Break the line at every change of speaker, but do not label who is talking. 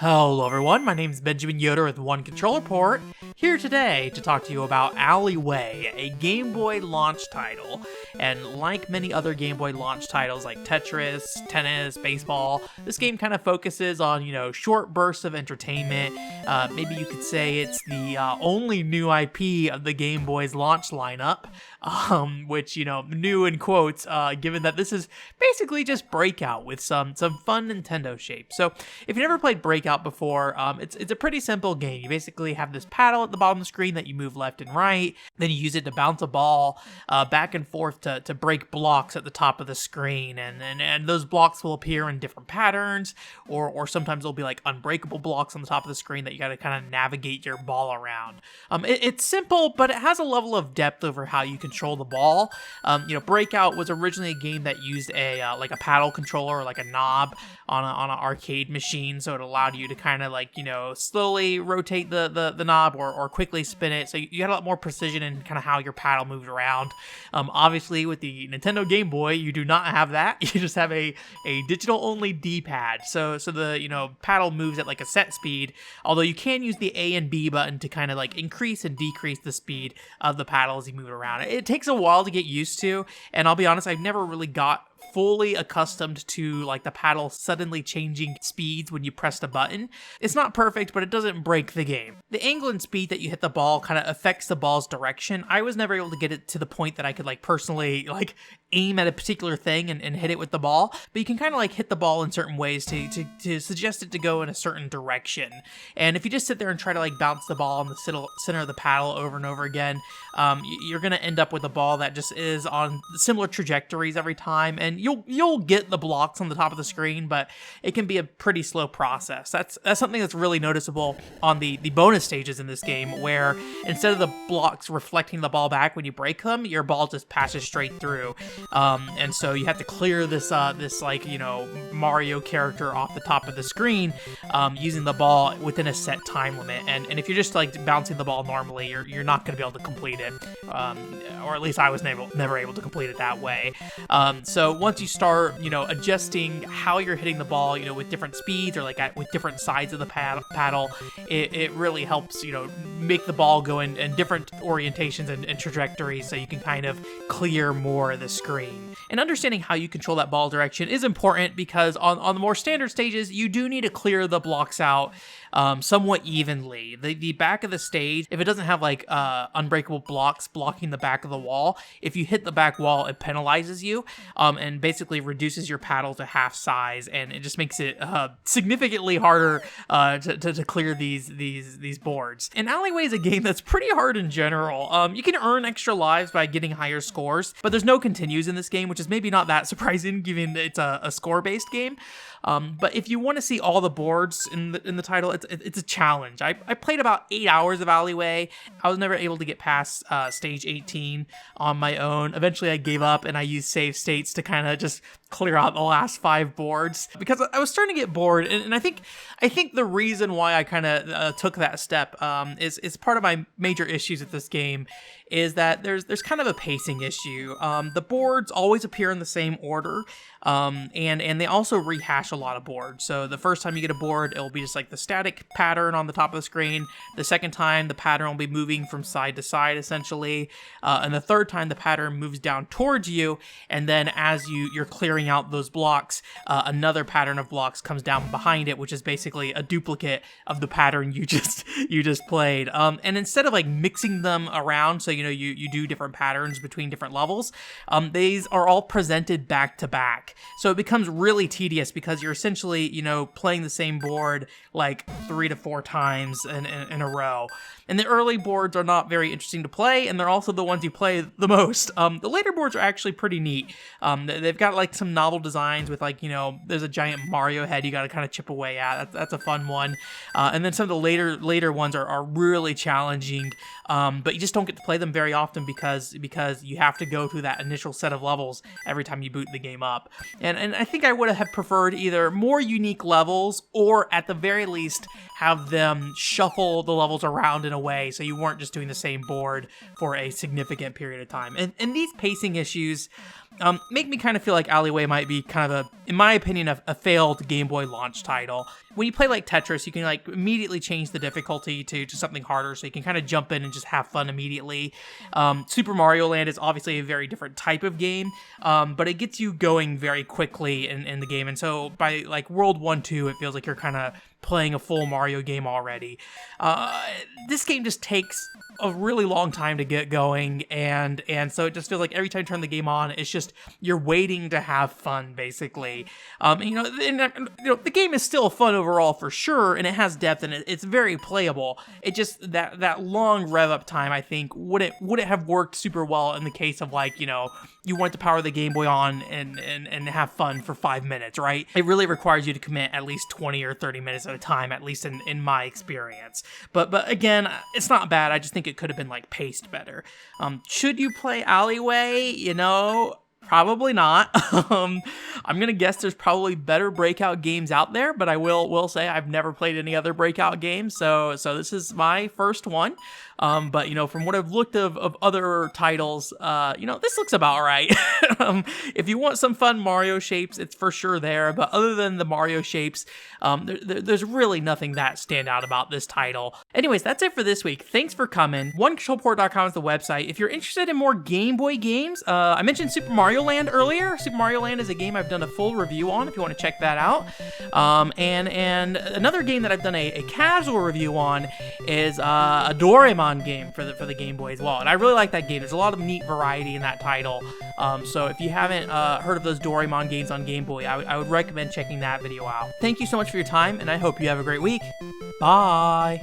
Hello everyone, my name is Benjamin Yoder with One Controller Port, here today to talk to you about Alleyway, a Game Boy launch title. And like many other Game Boy launch titles like Tetris, tennis, baseball, this game kind of focuses on, short bursts of entertainment. Maybe you could say it's the only new IP of the Game Boy's launch lineup, which, new in quotes, given that this is basically just Breakout with some fun Nintendo shape. So if you never played Breakout before, it's a pretty simple game. You basically have this paddle at the bottom of the screen that you move left and right, then you use it to bounce a ball back and forth to break blocks at the top of the screen, and those blocks will appear in different patterns, or sometimes they'll be like unbreakable blocks on the top of the screen that you got to kind of navigate your ball around. It's simple, but it has a level of depth over how you control the ball. Breakout was originally a game that used a paddle controller or like a knob on an arcade machine, so it allowed you to kind of slowly rotate the knob or quickly spin it, so you had a lot more precision in kind of how your paddle moved around. Obviously with the Nintendo Game Boy, you do not have that. You just have a digital only D-pad, so the paddle moves at like a set speed, although you can use the A and B button to kind of increase and decrease the speed of the paddle as you move it around. It takes a while to get used to, and I'll be honest, I've never really got fully accustomed to the paddle suddenly changing speeds when you press the button. It's not perfect, but it doesn't break the game. The angle and speed that you hit the ball kind of affects the ball's direction. I was never able to get it to the point that I could personally aim at a particular thing and hit it with the ball, but you can kind of hit the ball in certain ways to suggest it to go in a certain direction. And if you just sit there and try to bounce the ball in the center of the paddle over and over again, you're going to end up with a ball that just is on similar trajectories every time, and you'll get the blocks on the top of the screen, but it can be a pretty slow process. That's something that's really noticeable on the bonus stages in this game, where instead of the blocks reflecting the ball back when you break them, your ball just passes straight through. And so you have to clear this Mario character off the top of the screen using the ball within a set time limit. And if you're just bouncing the ball normally, you're not going to be able to complete it, or at least I was never able to complete it that way. So once you start adjusting how you're hitting the ball with different speeds or with different sides of the paddle, it really helps make the ball go in different orientations and trajectories, so you can kind of clear more of the screen. And understanding how you control that ball direction is important, because on the more standard stages, you do need to clear the blocks out somewhat evenly. The back of the stage, if it doesn't have unbreakable blocks blocking the back of the wall, if you hit the back wall, it penalizes you and basically reduces your paddle to half size, and it just makes it significantly harder to clear these boards. And Alleyway is a game that's pretty hard in general. You can earn extra lives by getting higher scores, but there's no continues in this game, which is maybe not that surprising given it's a score-based game. But if you want to see all the boards in the title, it's a challenge. I played about 8 hours of Alleyway. I was never able to get past stage 18 on my own. Eventually I gave up and I used save states to kind of just clear out the last 5 boards, because I was starting to get bored. And I think the reason why I kind of took that step is part of my major issues with this game is that there's kind of a pacing issue. The boards always appear in the same order, and they also rehash a lot of boards. So the first time you get a board, it'll be just the static pattern on the top of the screen. The second time, the pattern will be moving from side to side, essentially. And the third time, the pattern moves down towards you, and then as you're clearing out those blocks, another pattern of blocks comes down behind it, which is basically a duplicate of the pattern you just played. And instead of mixing them around, so you do different patterns between different levels, these are all presented back to back. So it becomes really tedious, because you're essentially playing the same board 3 to 4 times in a row. And the early boards are not very interesting to play, and they're also the ones you play the most. The later boards are actually pretty neat. They've got some novel designs with there's a giant Mario head you got to kind of chip away at. That's a fun one. And then some of the later ones are really challenging, but you just don't get to play them very often because you have to go through that initial set of levels every time you boot the game up. And I think I would have preferred either more unique levels, or at the very least have them shuffle the levels around in a way so you weren't just doing the same board for a significant period of time. And these pacing issues, make me kind of feel like Alleyway might be kind of in my opinion, a failed Game Boy launch title. When you play like Tetris, you can like immediately change the difficulty to something harder, so you can kind of jump in and just have fun immediately. Super Mario Land is obviously a very different type of game, but it gets you going very quickly in the game, and so by like World 1, 2, it feels like you're kind of playing a full Mario game already. This game just takes a really long time to get going, and so it just feels like every time you turn the game on, it's just you're waiting to have fun, basically. The game is still fun overall for sure, and it has depth, and it's very playable. It just that long rev up time, I think, wouldn't have worked super well in the case of like you want to power the Game Boy on and have fun for 5 minutes, right? It really requires you to commit at least 20 or 30 minutes at a time, at least in my experience. But again, it's not bad. I just think it could have been like paced better. Should you play Alleyway? Probably not. I'm gonna guess there's probably better Breakout games out there, but I will say I've never played any other Breakout games, so this is my first one. But from what I've looked of other titles, this looks about right. If you want some fun Mario shapes, it's for sure there. But other than the Mario shapes, there's really nothing that stand out about this title. Anyways, that's it for this week. Thanks for coming. OneControlPort.com is the website. If you're interested in more Game Boy games, I mentioned Super Mario Land earlier. Super Mario Land is a game I've done a full review on if you want to check that out. And another game that I've done a casual review on is a Doraemon game for the Game Boy as well, and I really like that game. There's a lot of neat variety in that title, so if you haven't heard of those Doraemon games on Game Boy, I would recommend checking that video out. Thank you so much for your time, and I hope you have a great week. Bye!